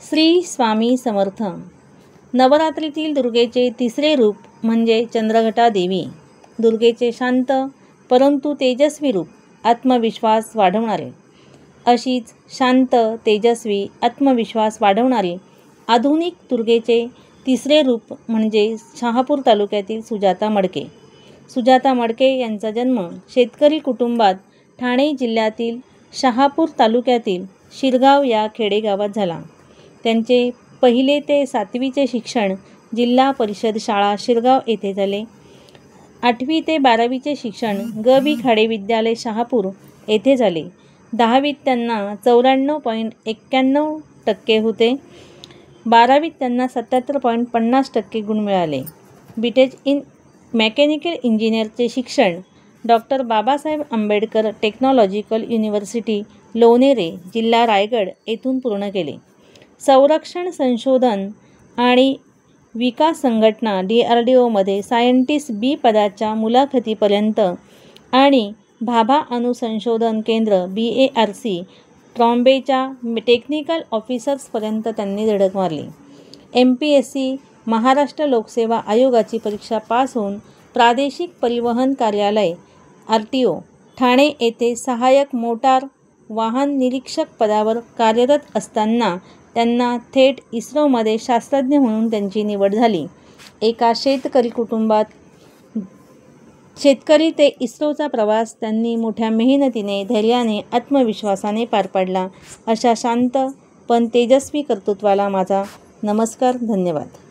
श्री स्वामी समर्थ. नवरात्रीतील दुर्गेचे तिसरे रूप म्हणजे चंद्रघटा देवी. दुर्गेचे शांत परंतु तेजस्वी रूप, आत्मविश्वास वाढवणारे. अशीच शांत, तेजस्वी, आत्मविश्वास वाढवणारी आधुनिक दुर्गेचे तिसरे रूप म्हणजे शहापूर तालुक्यातील सुजाता मडके. सुजाता मडके यांचा जन्म शेतकरी कुटुंबात ठाणे जिल्ह्यातील शहापूर तालुक्यातील शिरगाव या खेडेगावात झाला. त्यांचे 1 ते 7वीचे शिक्षण जिल्हा परिषद शाळा शिरगाव येथे झाले. 8वी ते 12वीचे शिक्षण ग.बी. खाडे विद्यालय शहापूर येथे झाले. 10वीत त्यांना 94.91% होते. 12वीत त्यांना 77.50% गुण मिळाले. बीटेक इन मेकॅनिकल इंजिनिअरचे शिक्षण doctor Babasaheb Ambedkar technological university Lonere जिल्हा रायगड येथून पूर्ण केले. संरक्षण संशोधन आणि विकास संघटना DRDOमध्ये सायंटिस्ट बी पदाच्या मुलाखतीपर्यंत आणि भाभा अणु संशोधन केंद्र BARC ट्रॉम्बेच्या टेक्निकल ऑफिसर्सपर्यंत त्यांनी धडक मारली. MPSC महाराष्ट्र लोकसेवा आयोगाची परीक्षा पास होऊन प्रादेशिक परिवहन कार्यालय RTO ठाणे येथे सहाय्यक मोटार वाहन निरीक्षक पदावर कार्यरत असताना त्यांना थेट इस्रोमध्ये शास्त्रज्ञ म्हणून त्यांची निवड झाली. एका शेतकरी कुटुंबात शेतकरी ते इस्रोचा प्रवास त्यांनी मोठ्या मेहनतीने, धैर्याने, आत्मविश्वासाने पार पाडला. अशा शांत पण तेजस्वी कर्तृत्वाला माझा नमस्कार. धन्यवाद.